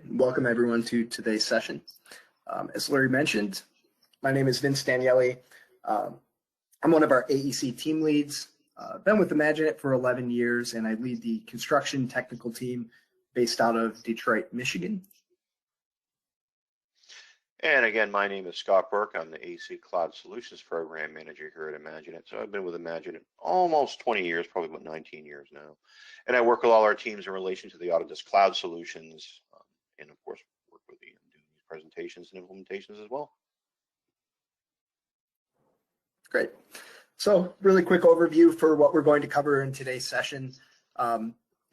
Welcome everyone to today's session. As Larry mentioned, my name is Vince Daniele. I'm one of our AEC team leads. Been with Imaginet for 11 years, and I lead the construction technical team based out of Detroit, Michigan. And again, my name is Scott Burke. I'm the AEC Cloud Solutions Program Manager here at Imaginet. So I've been with Imaginet almost 20 years, probably about 19 years now. And I work with all our teams in relation to the Autodesk Cloud Solutions, and of course, work with doing these presentations and implementations as well. Great. So really quick overview for what we're going to cover in today's session.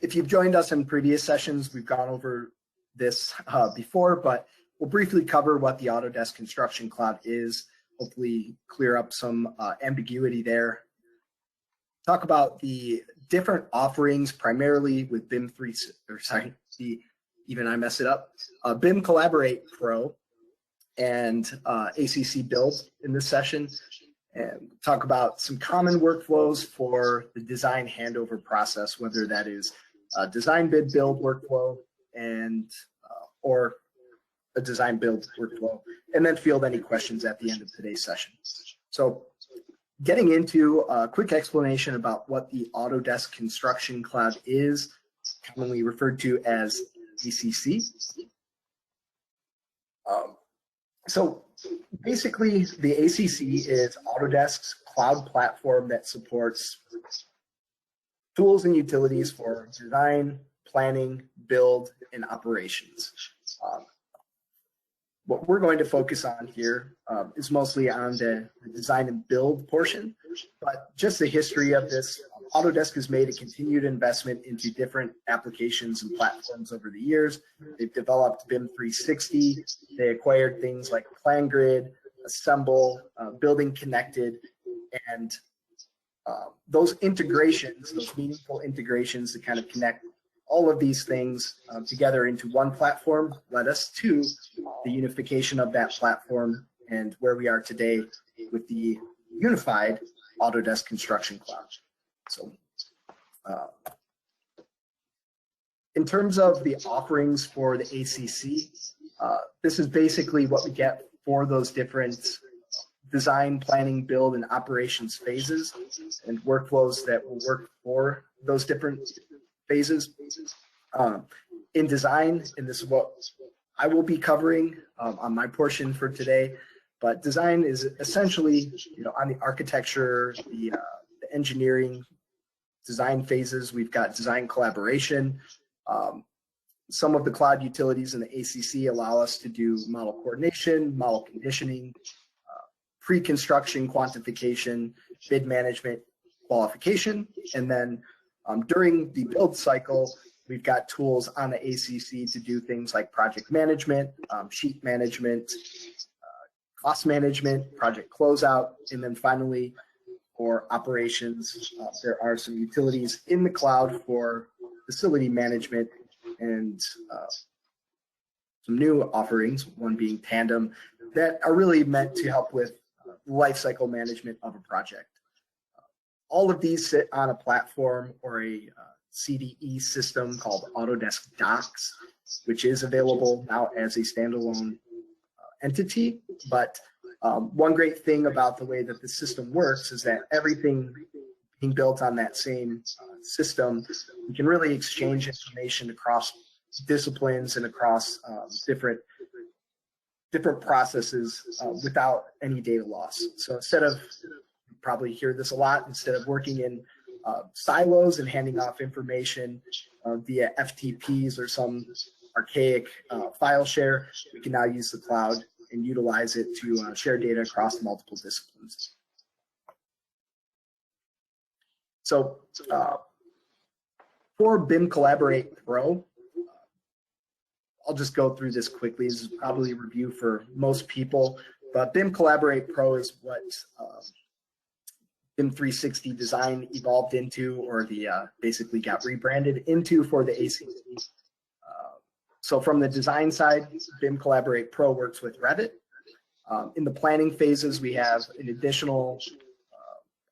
If you've joined us in previous sessions, we've gone over this before, but we'll briefly cover what the Autodesk Construction Cloud is, hopefully clear up some ambiguity there. Talk about the different offerings, primarily with BIM BIM Collaborate Pro and ACC Build in this session, and talk about some common workflows for the design handover process, whether that is DesignBidBuild Workflow and or a design build workflow, and then field any questions at the end of today's session. So getting into a quick explanation about what the Autodesk Construction Cloud is, commonly referred to as ACC. So basically, the ACC is Autodesk's cloud platform that supports tools and utilities for design, planning, build, and operations. What we're going to focus on here is mostly on the design and build portion, but just the history of this. Autodesk has made a continued investment into different applications and platforms over the years. They've developed BIM 360. They acquired things like PlanGrid, Assemble, Building Connected, and those integrations, those meaningful integrations to kind of connect all of these things together into one platform led us to the unification of that platform and where we are today with the unified Autodesk Construction Cloud. So in terms of the offerings for the ACC, this is basically what we get for those different design, planning, build, and operations phases and workflows that will work for those different phases. In design, and this is what I will be covering on my portion for today, but design is essentially, on the architecture, the engineering, design phases. We've got design collaboration. Some of the cloud utilities in the ACC allow us to do model coordination, model conditioning, pre-construction quantification, bid management, qualification, and then during the build cycle, we've got tools on the ACC to do things like project management, sheet management, cost management, project closeout, and then finally, for operations, there are some utilities in the cloud for facility management and some new offerings, one being Tandem, that are really meant to help with lifecycle management of a project. All of these sit on a platform or a CDE system called Autodesk Docs, which is available now as a standalone entity. But one great thing about the way that the system works is that everything being built on that same system, we can really exchange information across disciplines and across different processes without any data loss. So instead of, you probably hear this a lot, instead of working in silos and handing off information via FTPs or some archaic file share, we can now use the cloud and utilize it to share data across multiple disciplines. So for BIM Collaborate Pro, I'll just go through this quickly. This is probably a review for most people, but BIM Collaborate Pro is what BIM 360 Design evolved into, or the basically got rebranded into for the ACC. So from the design side, BIM Collaborate Pro works with Revit. In the planning phases, we have an additional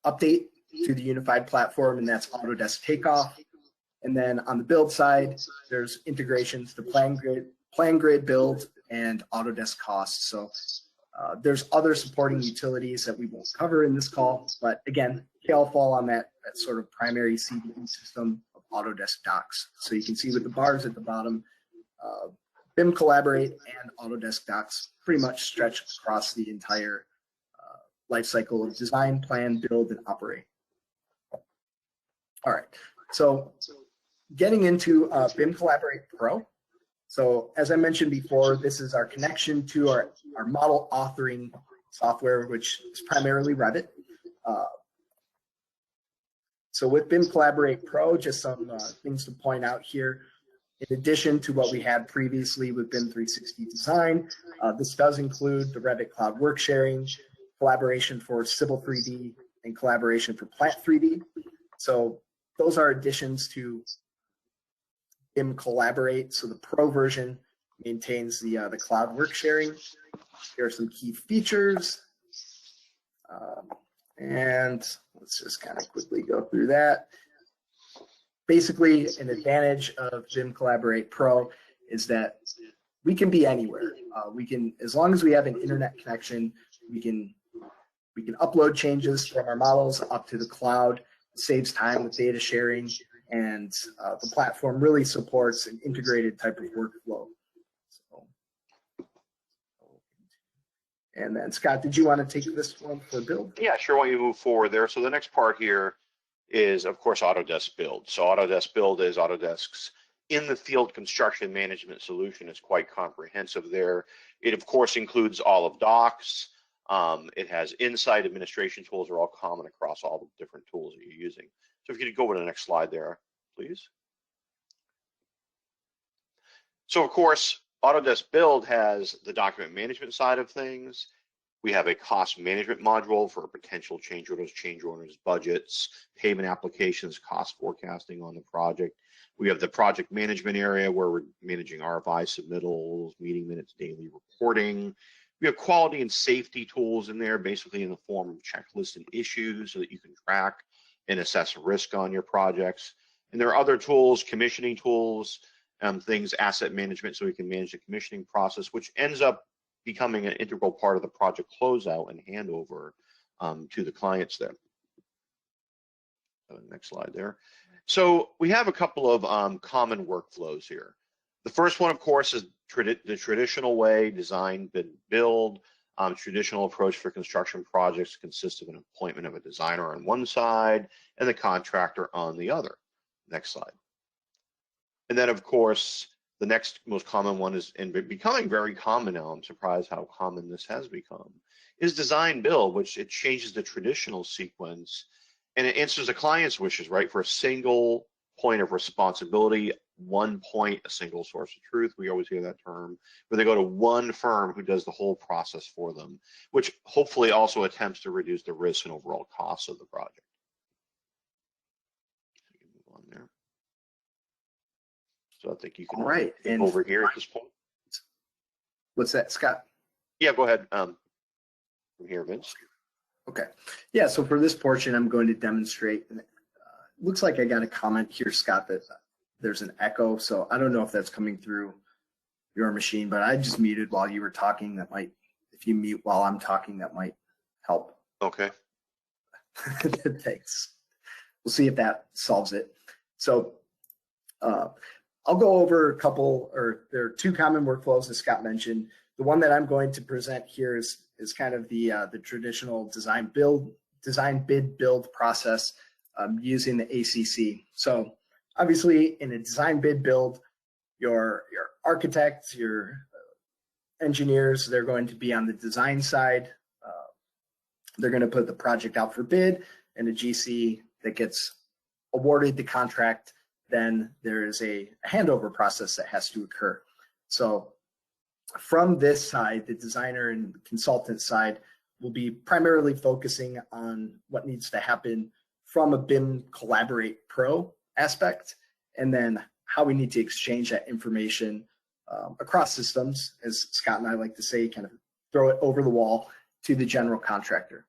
update to the unified platform, and that's Autodesk Takeoff. And then on the build side, there's integrations to Plan Grid Build, and Autodesk Costs. So there's other supporting utilities that we won't cover in this call, but again, they all fall on that sort of primary CDE system of Autodesk Docs. So you can see with the bars at the bottom, BIM Collaborate and Autodesk Docs pretty much stretch across the entire life cycle of design, plan, build, and operate. All right, so getting into BIM Collaborate Pro. So as I mentioned before, this is our connection to our model authoring software, which is primarily Revit. So with BIM Collaborate Pro, just some things to point out here. In addition to what we had previously with BIM 360 Design, this does include the Revit Cloud work sharing, collaboration for Civil 3D, and collaboration for Plant 3D. So those are additions to BIM Collaborate. So the Pro version maintains the cloud work sharing. Here are some key features. And let's just kind of quickly go through that. Basically, an advantage of BIM Collaborate Pro is that we can be anywhere. We can, as long as we have an internet connection, we can upload changes from our models up to the cloud. It saves time with data sharing, and the platform really supports an integrated type of workflow. And then Scott, did you want to take this one for build? Yeah, sure. Why don't you move forward there? So the next part here is, of course, Autodesk Build. So Autodesk Build is Autodesk's in-the-field construction management solution. It's quite comprehensive there. It, of course, includes all of Docs. It has inside administration tools are all common across all the different tools that you're using. So if you could go to the next slide there, please. So, of course, Autodesk Build has the document management side of things. We have a cost management module for potential change orders, budgets, payment applications, cost forecasting on the project. We have the project management area where we're managing RFI submittals, meeting minutes, daily reporting. We have quality and safety tools in there, basically in the form of checklists and issues so that you can track and assess risk on your projects. And there are other tools, commissioning tools, things, asset management, so we can manage the commissioning process, which ends up becoming an integral part of the project closeout and handover to the clients there. Next slide there. So we have a couple of common workflows here. The first one, of course, is the traditional way, design, bid, build. Traditional approach for construction projects consists of an appointment of a designer on one side and the contractor on the other. Next slide. And then, of course, the next most common one is, and becoming very common now, I'm surprised how common this has become, is design build, which it changes the traditional sequence and it answers the client's wishes, right? For a single point of responsibility, one point, a single source of truth. We always hear that term, where they go to one firm who does the whole process for them, which hopefully also attempts to reduce the risk and overall costs of the project. So you can move on there. So I think you can and over here at this point. What's that, Scott? Yeah, go ahead. From here, Vince. Okay. Yeah, so for this portion, I'm going to demonstrate. Looks like I got a comment here, Scott, that there's an echo. So I don't know if that's coming through your machine, but I just muted while you were talking. That might, if you mute while I'm talking, that might help. Okay. Thanks. We'll see if that solves it. So I'll go over a couple, or there are two common workflows as Scott mentioned. The one that I'm going to present here is kind of the traditional design bid build process using the ACC. So obviously in a design bid build, your architects, your engineers, they're going to be on the design side. They're going to put the project out for bid, and a GC that gets awarded the contract, then there is a handover process that has to occur. So from this side, the designer and consultant side will be primarily focusing on what needs to happen from a BIM Collaborate Pro aspect, and then how we need to exchange that information across systems, as Scott and I like to say, kind of throw it over the wall to the general contractor.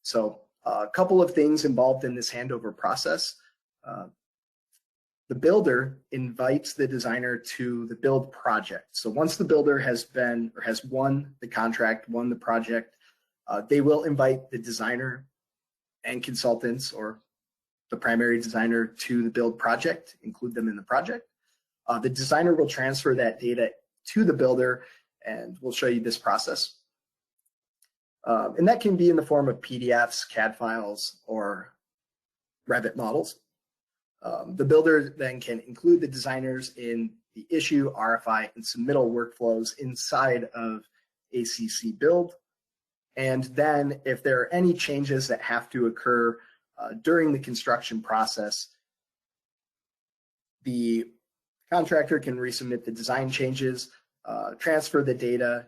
So a couple of things involved in this handover process. the builder invites the designer to the build project. So once the builder has won the contract, won the project, they will invite the designer and consultants or the primary designer to the build project, include them in the project. The designer will transfer that data to the builder, and we'll show you this process. And that can be in the form of PDFs, CAD files, or Revit models. The builder then can include the designers in the issue, RFI, and submittal workflows inside of ACC Build. And then if there are any changes that have to occur during the construction process, the contractor can resubmit the design changes, transfer the data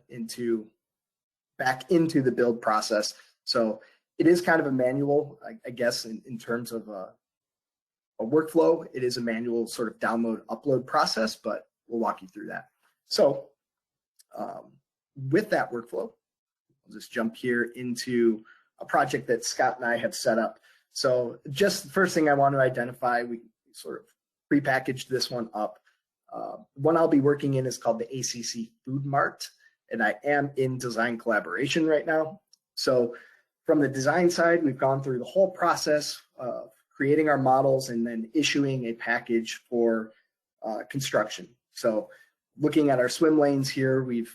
back into the build process. So it is kind of a manual, I guess, in terms of a workflow. It is a manual sort of download, upload process, but we'll walk you through that. So with that workflow, I'll just jump here into a project that Scott and I have set up. So just the first thing I want to identify, we sort of prepackaged this one up. One I'll be working in is called the ACC Food Mart, and I am in design collaboration right now. So from the design side, we've gone through the whole process of creating our models and then issuing a package for construction. So looking at our swim lanes here, we've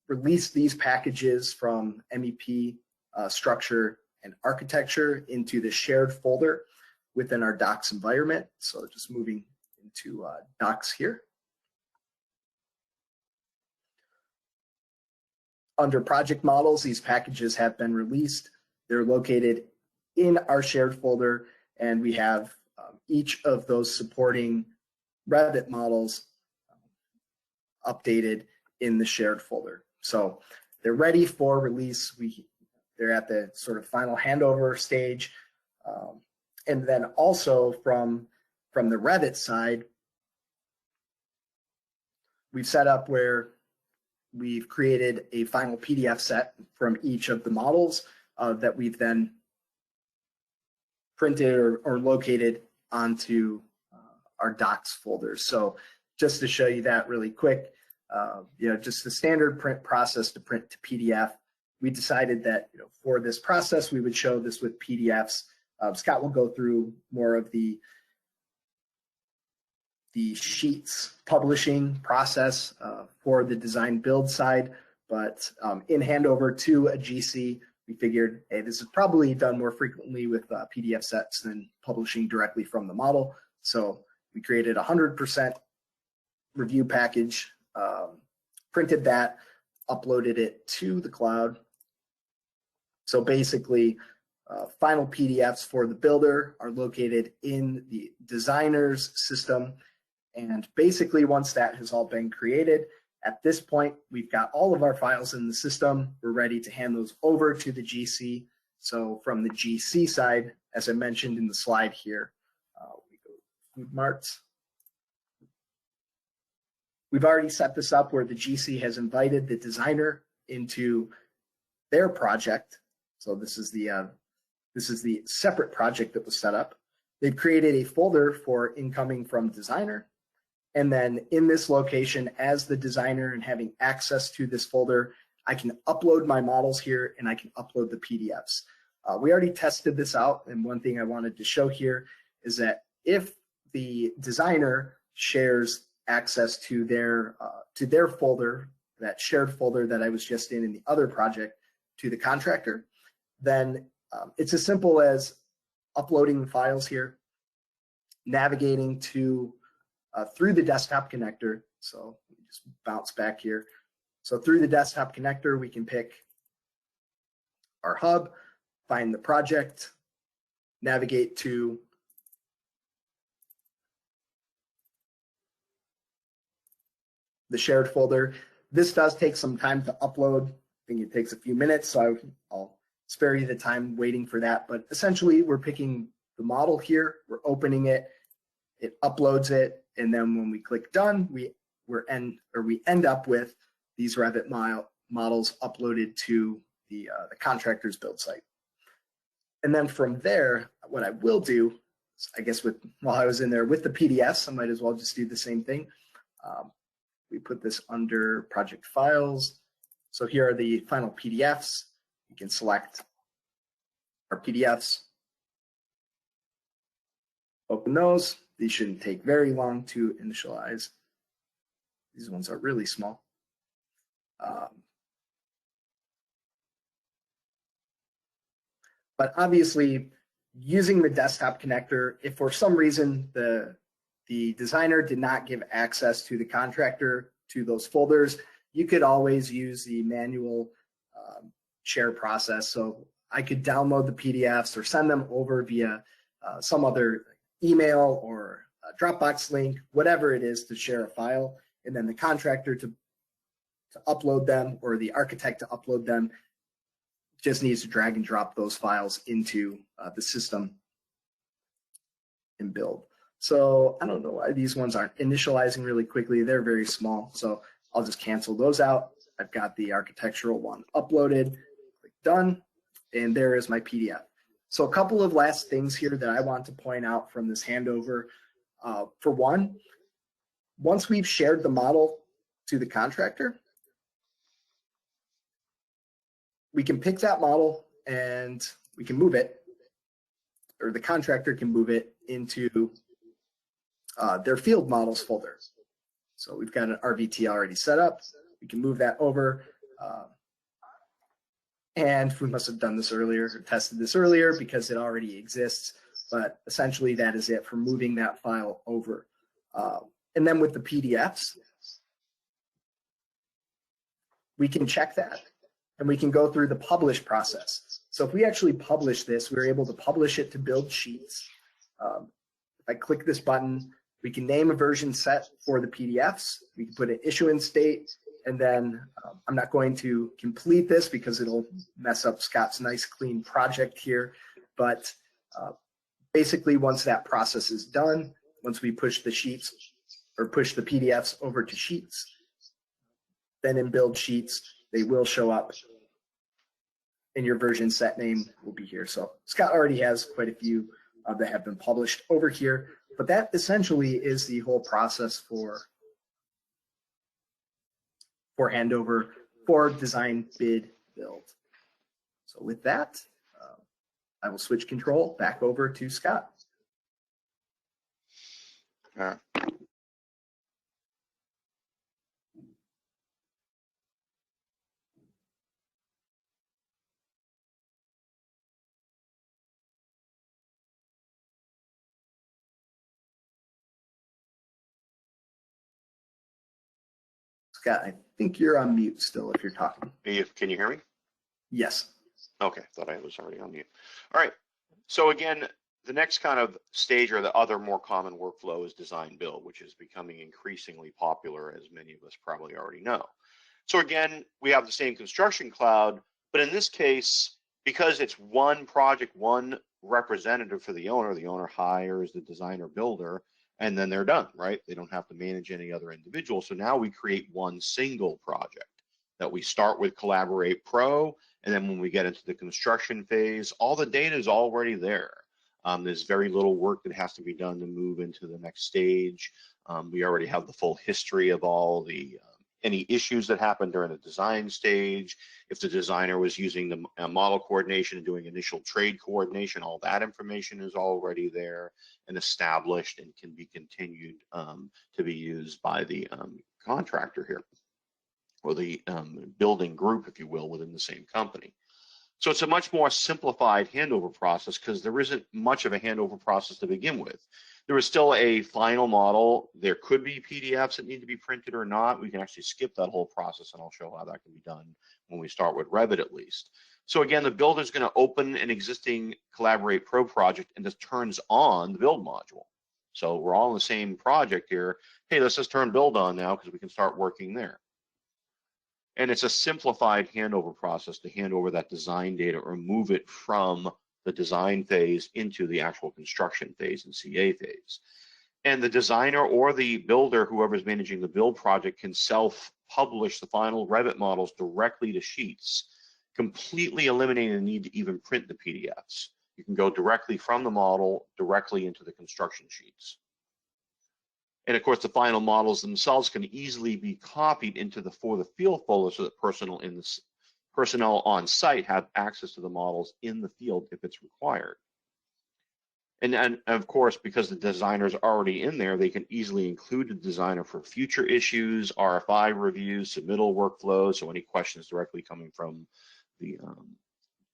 released these packages from MEP, structure, and architecture into the shared folder within our docs environment. So just moving into docs here. Under project models, these packages have been released. They're located in our shared folder, and we have each of those supporting Revit models updated in the shared folder. So they're ready for release. They're at the sort of final handover stage. And then also from the Revit side, we've set up where we've created a final PDF set from each of the models that we've then printed or located onto our docs folders. So just to show you that really quick, just the standard print process to print to PDF. We decided that for this process, we would show this with PDFs. Scott will go through more of the sheets publishing process for the design build side, but in handover to a GC, we figured, hey, this is probably done more frequently with PDF sets than publishing directly from the model. So we created a 100% review package, printed that, uploaded it to the cloud. So basically, final PDFs for the builder are located in the designer's system. And basically, once that has all been created, at this point, we've got all of our files in the system. We're ready to hand those over to the GC. So from the GC side, as I mentioned in the slide here, we go Food Marts. We've already set this up where the GC has invited the designer into their project. So this is the separate project that was set up. They've created a folder for incoming from designer. And then in this location, as the designer and having access to this folder, I can upload my models here and I can upload the PDFs. We already tested this out. And one thing I wanted to show here is that if the designer shares access to their folder, that shared folder that I was just in the other project, to the contractor, then it's as simple as uploading the files here, navigating to through the desktop connector. So let me just bounce back here. So through the desktop connector, we can pick our hub, find the project, navigate to the shared folder. This does take some time to upload. I think it takes a few minutes, so I'll spare you the time waiting for that. But essentially, we're picking the model here, we're opening it, it uploads it, and then when we click done, we end up with these Revit models uploaded to the contractor's build site. And then from there, what I will do I guess while I was in there with the PDFs, I might as well just do the same thing. We put this under project files. So here are the final PDFs. You can select our PDFs, open those. These shouldn't take very long to initialize. These ones are really small. But obviously, using the desktop connector, if for some reason the designer did not give access to the contractor to those folders, you could always use the manual share process. So I could download the PDFs or send them over via some other email or a Dropbox link, whatever it is to share a file, and then the contractor to upload them or the architect to upload them just needs to drag and drop those files into the system and build. So I don't know why these ones aren't initializing really quickly. They're very small, so I'll just cancel those out. I've got the architectural one uploaded, click done, and there is my PDF. So a couple of last things here that I want to point out from this handover. For one, once we've shared the model to the contractor, we can pick that model and we can move it, or the contractor can move it into their field models folder. So we've got an RVT already set up. We can move that over. And we must have done this earlier, or tested this earlier because it already exists. But essentially that is it for moving that file over. And then with the PDFs, we can check that and we can go through the publish process. So if we actually publish this, we're able to publish it to build sheets. If I click this button, we can name a version set for the PDFs. We can put an issuance date, and then I'm not going to complete this because it'll mess up Scott's nice clean project here. But basically, once that process is done, once we push the sheets or push the PDFs over to sheets, then in build sheets, they will show up and your version set name will be here. So Scott already has quite a few that have been published over here, but that essentially is the whole process for handover for design, bid, build. So with that, I will switch control back over to Scott. All right. Scott, I think you're on mute still if you're talking. Can you hear me? Yes. Okay, thought I was already on mute. All right, so again, the next kind of stage or the other more common workflow is design build, which is becoming increasingly popular, as many of us probably already know. So again, we have the same construction cloud, but in this case, because it's one project, one representative for the owner hires the designer builder, and then they're done, right? They don't have to manage any other individual. So now we create one single project that we start with Collaborate Pro, and then when we get into the construction phase, all the data is already there. There's very little work that has to be done to move into the next stage. We already have the full history of all the any issues that happened during the design stage. If the designer was using the model coordination and doing initial trade coordination, all that information is already there and established and can be continued to be used by the contractor here, or the building group, if you will, within the same company. So it's a much more simplified handover process because there isn't much of a handover process to begin with. There is still a final model. There could be PDFs that need to be printed or not. We can actually skip that whole process, and I'll show how that can be done when we start with Revit at least. So again, the builder is going to open an existing Collaborate Pro project and just turns on the build module. So we're all in the same project here. Hey, let's just turn build on now because we can start working there. And it's a simplified handover process to hand over that design data or move it from the design phase into the actual construction phase and CA phase. And the designer or the builder, whoever's managing the build project, can self-publish the final Revit models directly to Sheets, completely eliminating the need to even print the PDFs. You can go directly from the model directly into the construction sheets. And of course, the final models themselves can easily be copied into the for the field folder so that personnel on site have access to the models in the field if it's required. And of course, because the designer's already in there, they can easily include the designer for future issues, RFI reviews, submittal workflows, so any questions directly coming from the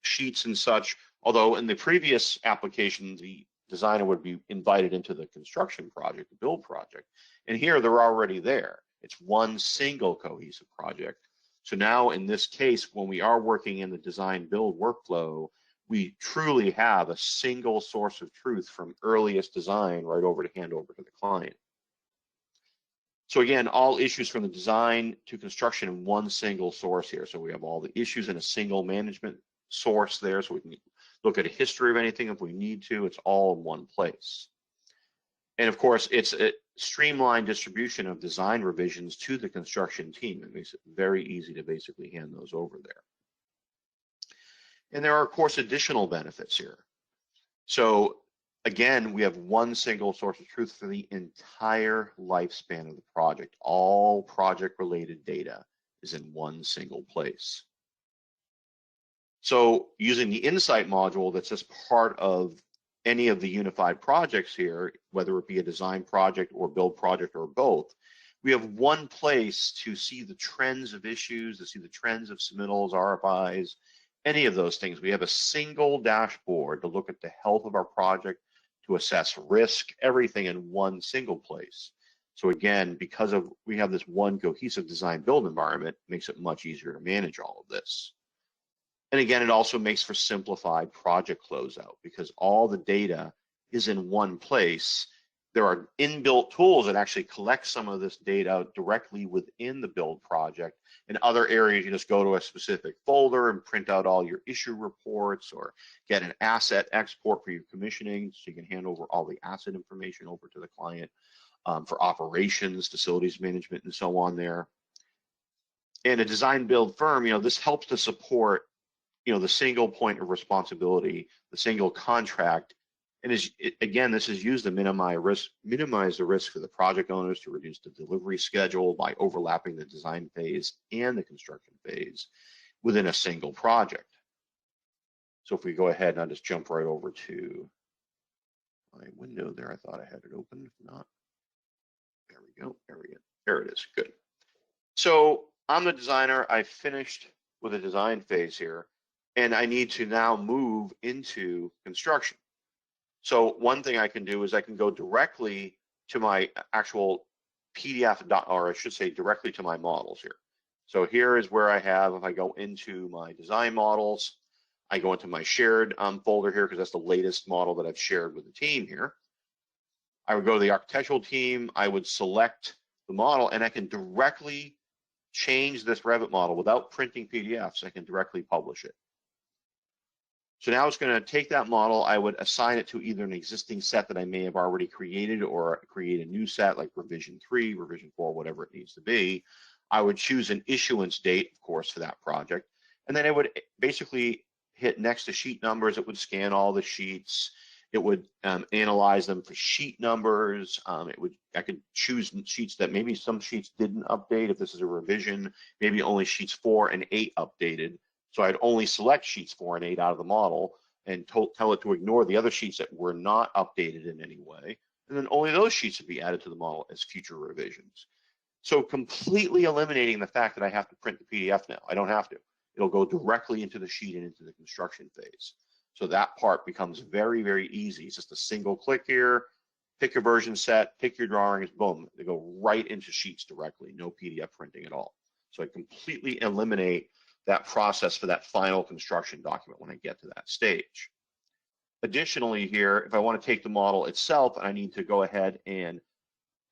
sheets and such. Although in the previous application, the designer would be invited into the construction project, the build project. And here they're already there. It's one single cohesive project. So now in this case, when we are working in the design build workflow, we truly have a single source of truth from earliest design right over to handover to the client. So again, all issues from the design to construction in one single source here. So we have all the issues in a single management source there, so we can look at a history of anything if we need to. It's all in one place. And of course, it's a streamlined distribution of design revisions to the construction team. It makes it very easy to basically hand those over there. And there are, of course, additional benefits here. So again, we have one single source of truth for the entire lifespan of the project. All project-related data is in one single place. So using the Insight module that's just part of any of the unified projects here, whether it be a design project or build project or both, we have one place to see the trends of issues, to see the trends of submittals, RFIs, any of those things. We have a single dashboard to look at the health of our project, to assess risk, everything in one single place. So again, because we have this one cohesive design build environment, it makes it much easier to manage all of this. And again, it also makes for simplified project closeout because all the data is in one place. There are inbuilt tools that actually collect some of this data directly within the build project. In other areas, you just go to a specific folder and print out all your issue reports or get an asset export for your commissioning so you can hand over all the asset information over to the client for operations, facilities management, and so on there. In a design build firm, this helps to support the single point of responsibility, the single contract. And again, this is used to minimize the risk for the project owners, to reduce the delivery schedule by overlapping the design phase and the construction phase within a single project. So if we go ahead and I'll just jump right over to my window there. I thought I had it open, if not. There we go, there it is, good. So I'm the designer, I finished with the design phase here, and I need to now move into construction. So one thing I can do is I can go directly to my actual PDF, or I should say directly to my models here. So here is where I have, if I go into my design models, I go into my shared folder here because that's the latest model that I've shared with the team here. I would go to the architectural team, I would select the model, and I can directly change this Revit model without printing PDFs. I can directly publish it. So now it's going to take that model, I would assign it to either an existing set that I may have already created or create a new set like revision 3, revision 4, whatever it needs to be. I would choose an issuance date, of course, for that project. And then it would basically hit next to sheet numbers. It would scan all the sheets. It would analyze them for sheet numbers. I could choose sheets that maybe some sheets didn't update. If this is a revision, maybe only sheets 4 and 8 updated. So I'd only select sheets 4 and 8 out of the model and tell it to ignore the other sheets that were not updated in any way. And then only those sheets would be added to the model as future revisions. So completely eliminating the fact that I have to print the PDF now. I don't have to. It'll go directly into the sheet and into the construction phase. So that part becomes very, very easy. It's just a single click here, pick your version set, pick your drawings, boom. They go right into sheets directly, no PDF printing at all. So I completely eliminate that process for that final construction document when I get to that stage. Additionally here, if I want to take the model itself and I need to go ahead and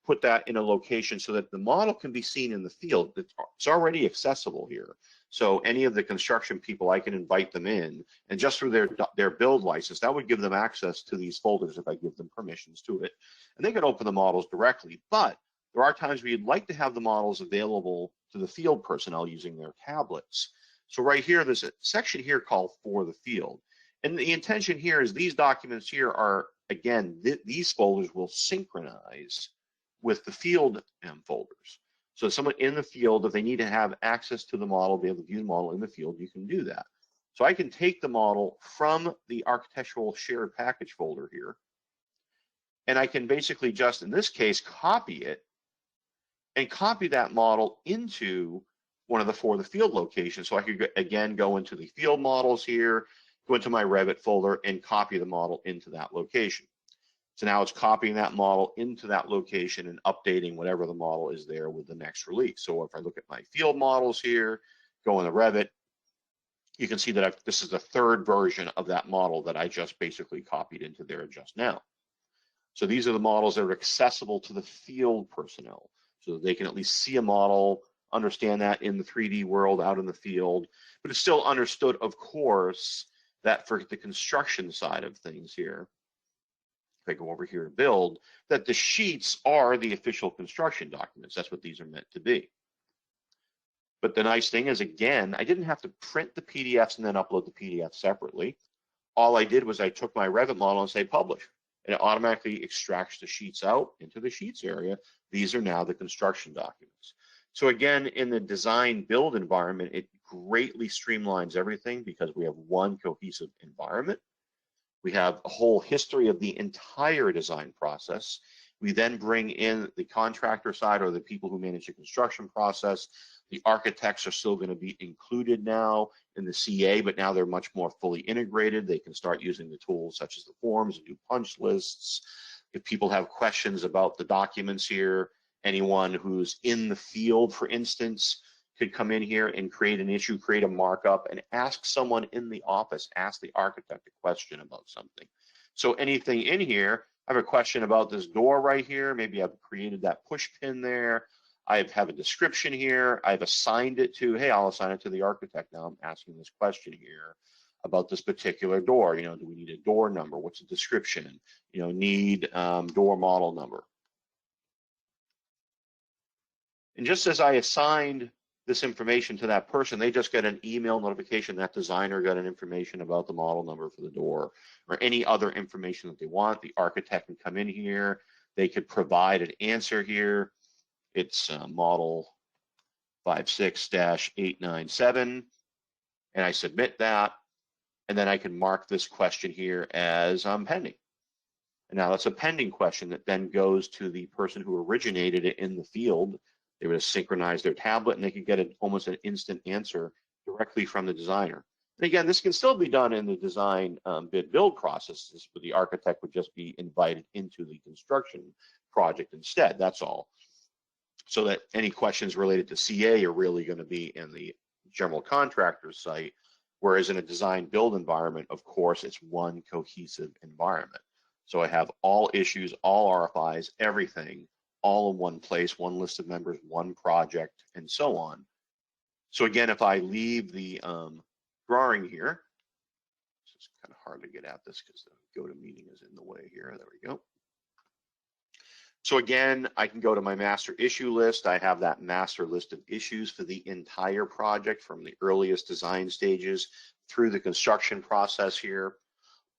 put that in a location so that the model can be seen in the field, it's already accessible here. So any of the construction people, I can invite them in, and just through their build license, that would give them access to these folders if I give them permissions to it. And they can open the models directly, but there are times where you'd like to have the models available to the field personnel using their tablets. So right here, there's a section here called For the Field. And the intention here is these documents here are, again, these folders will synchronize with the field folders. So someone in the field, if they need to have access to the model, be able to view the model in the field, you can do that. So I can take the model from the architectural shared package folder here, and I can basically just, in this case, copy it and copy that model into one of the for the field locations. So I could, again, go into the field models here, go into my Revit folder and copy the model into that location. So now it's copying that model into that location and updating whatever the model is there with the next release. So if I look at my field models here, go into Revit, you can see that this is the third version of that model that I just basically copied into there just now. So these are the models that are accessible to the field personnel, so that they can at least see a model, understand that in the 3D world out in the field, but it's still understood, of course, that for the construction side of things here, if I go over here to build, that the sheets are the official construction documents. That's what these are meant to be. But the nice thing is, again, I didn't have to print the PDFs and then upload the PDF separately. All I did was I took my Revit model and say publish, and it automatically extracts the sheets out into the sheets area. These are now the construction documents. So again, in the design build environment, it greatly streamlines everything because we have one cohesive environment. We have a whole history of the entire design process. We then bring in the contractor side, or the people who manage the construction process. The architects are still going to be included now in the CA, but now they're much more fully integrated. They can start using the tools such as the forms and do punch lists. If people have questions about the documents here, anyone who's in the field, for instance, could come in here and create an issue, create a markup, and ask someone in the office, ask the architect a question about something. So anything in here, I have a question about this door right here. Maybe I've created that push pin there. I have a description here. I've assigned it to, hey, I'll assign it to the architect. Now I'm asking this question here about this particular door. You know, do we need a door number? What's the description? You know, need door model number. And just as I assigned this information to that person, they just get an email notification that designer got an information about the model number for the door, or any other information that they want. The architect can come in here. They could provide an answer here. It's model 56-897, and I submit that, and then I can mark this question here as pending. And now that's a pending question that then goes to the person who originated it in the field. They would synchronize their tablet, and they could get almost an instant answer directly from the designer. And again, this can still be done in the design bid build processes, but the architect would just be invited into the construction project instead. That's all. So that any questions related to CA are really going to be in the general contractor's site, whereas in a design build environment, of course, it's one cohesive environment. So I have all issues, all RFIs, everything, all in one place, one list of members, one project, and so on. So again, if I leave the drawing here, it's kind of hard to get at this because the GoToMeeting is in the way here. There we go. So again, I can go to my master issue list. I have that master list of issues for the entire project from the earliest design stages through the construction process here.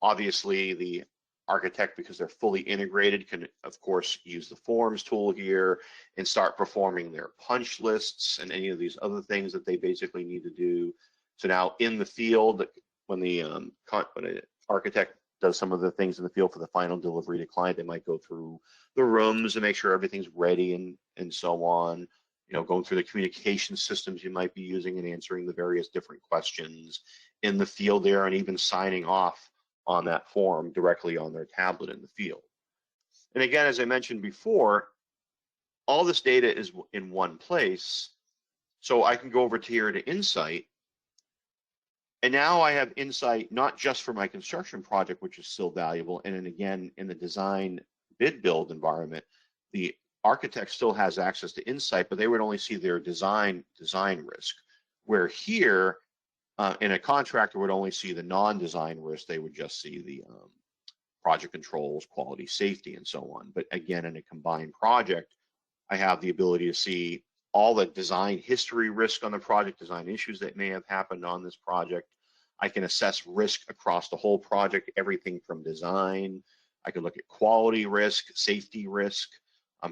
Obviously, the architect, because they're fully integrated, can of course use the forms tool here and start performing their punch lists and any of these other things that they basically need to do. So now in the field, when an architect does some of the things in the field for the final delivery to client, they might go through the rooms and make sure everything's ready and so on. You know, going through the communication systems you might be using and answering the various different questions in the field there, and even signing off on that form directly on their tablet in the field. And again, as I mentioned before, all this data is in one place. So I can go over to here to Insight. And now I have Insight not just for my construction project, which is still valuable. And then again, in the design bid build environment, the architect still has access to Insight, but they would only see their design risk. Where here, in a contractor would only see the non-design risk. They would just see the project controls, quality, safety, and so on. But again, in a combined project, I have the ability to see all the design history risk on the project, design issues that may have happened on this project. I can assess risk across the whole project, everything from design. I can look at quality risk, safety risk,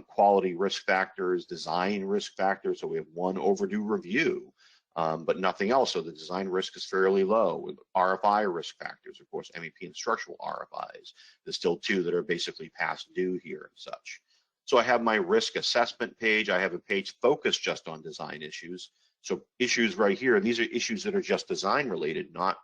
quality risk factors, design risk factors. So we have one overdue review, but nothing else. So the design risk is fairly low. With RFI risk factors, of course, MEP and structural RFIs. There's still two that are basically past due here and such. So I have my risk assessment page. I have a page focused just on design issues. So issues right here, these are issues that are just design related, not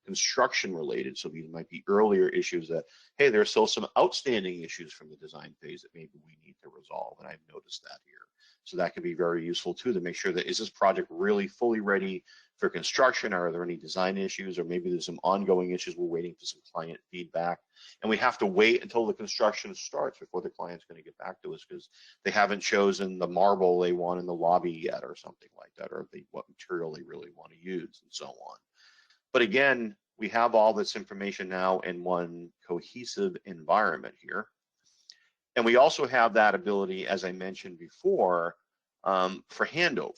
construction related. So these might be earlier issues that, hey, there are still some outstanding issues from the design phase that maybe we need to resolve. And I've noticed that here. So that can be very useful too, to make sure that, is this project really fully ready for construction? Are there any design issues, or maybe there's some ongoing issues? We're waiting for some client feedback, and we have to wait until the construction starts before the client's going to get back to us because they haven't chosen the marble they want in the lobby yet, or something like that, or what material they really want to use, and so on. But again, we have all this information now in one cohesive environment here. And we also have that ability, as I mentioned before, for handover,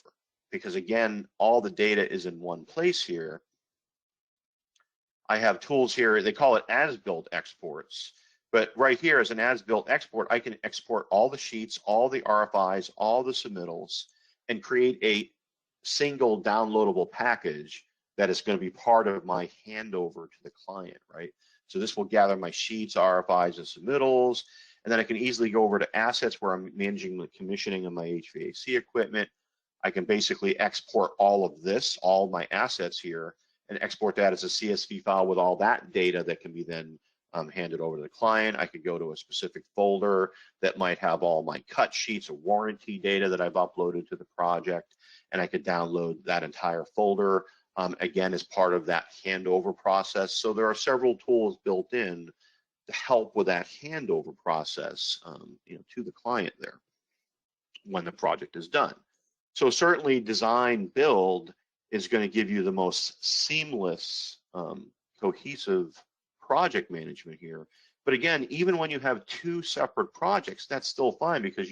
because again, all the data is in one place here. I have tools here, they call it as-built exports, but right here as an as-built export, I can export all the sheets, all the RFIs, all the submittals, and create a single downloadable package that is going to be part of my handover to the client, right? So this will gather my sheets, RFIs, and submittals, and then I can easily go over to assets where I'm managing the commissioning of my HVAC equipment. I can basically export all of this, all my assets here, and export that as a CSV file with all that data that can be then handed over to the client. I could go to a specific folder that might have all my cut sheets or warranty data that I've uploaded to the project, and I could download that entire folder. Again, as part of that handover process. So there are several tools built in to help with that handover process, to the client there when the project is done. So certainly design build is going to give you the most seamless, cohesive project management here. But again, even when you have two separate projects, that's still fine, because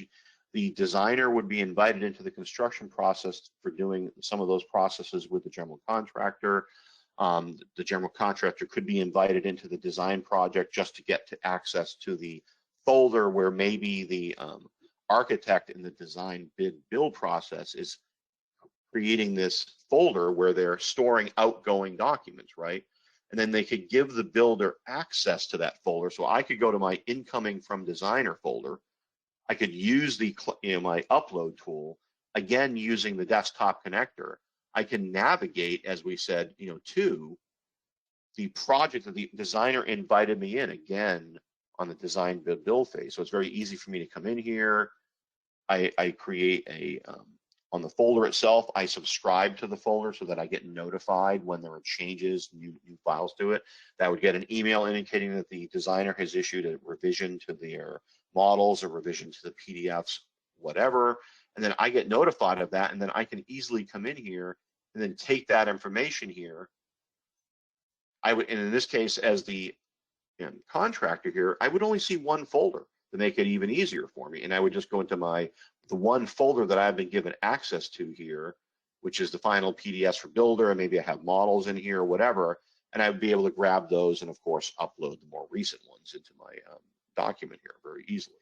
the designer would be invited into the construction process for doing some of those processes with the general contractor. The general contractor could be invited into the design project just to get to access to the folder where maybe the architect in the design bid build process is creating this folder where they're storing outgoing documents, right? And then they could give the builder access to that folder. So I could go to my incoming from designer folder. I could use the my upload tool, again using the desktop connector. I can navigate, as we said, to the project that the designer invited me in, again on the design bid build phase. So it's very easy for me to come in here. I create a on the folder itself, I subscribe to the folder so that I get notified when there are changes, new files to it. That would get an email indicating that the designer has issued a revision to their models or revision to the PDFs, whatever. And then I get notified of that, and then I can easily come in here and then take that information here. And in this case, as the contractor here, I would only see one folder to make it even easier for me. And I would just go into the one folder that I've been given access to here, which is the final PDFs for builder, and maybe I have models in here or whatever, and I would be able to grab those and of course upload the more recent ones into my document here very easily.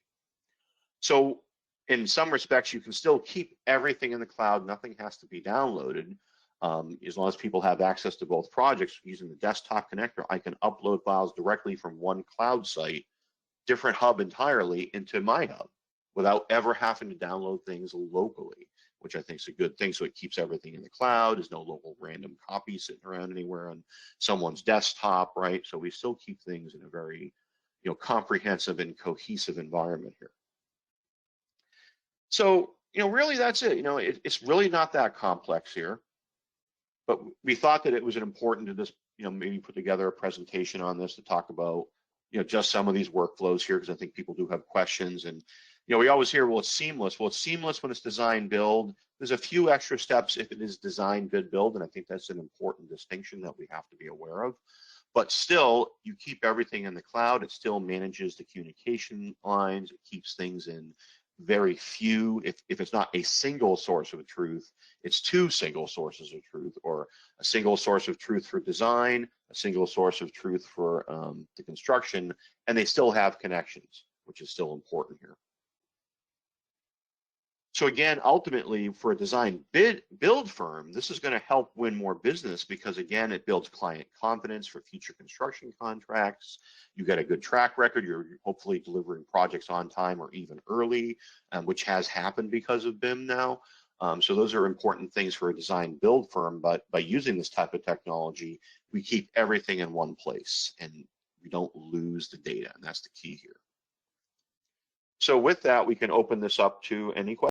So in some respects, you can still keep everything in the cloud. Nothing has to be downloaded. As long as people have access to both projects using the desktop connector, I can upload files directly from one cloud site, different hub entirely, into my hub without ever having to download things locally, which I think is a good thing. So it keeps everything in the cloud. There's no local random copy sitting around anywhere on someone's desktop, right? So we still keep things in a very comprehensive and cohesive environment here. So, really that's it. It's really not that complex here, but we thought that it was important to just, maybe put together a presentation on this to talk about, just some of these workflows here, because I think people do have questions. And, we always hear, well, it's seamless. Well, it's seamless when it's design build. There's a few extra steps if it is design bid build, and I think that's an important distinction that we have to be aware of. But still, you keep everything in the cloud. It still manages the communication lines. It keeps things in very few, if it's not a single source of truth, it's two single sources of truth, or a single source of truth for design, a single source of truth for the construction, and they still have connections, which is still important here. So again, ultimately, for a design build firm, this is going to help win more business because, again, it builds client confidence for future construction contracts. You get a good track record. You're hopefully delivering projects on time or even early, which has happened because of BIM now. So those are important things for a design build firm. But by using this type of technology, we keep everything in one place and we don't lose the data. And that's the key here. So with that, we can open this up to any questions.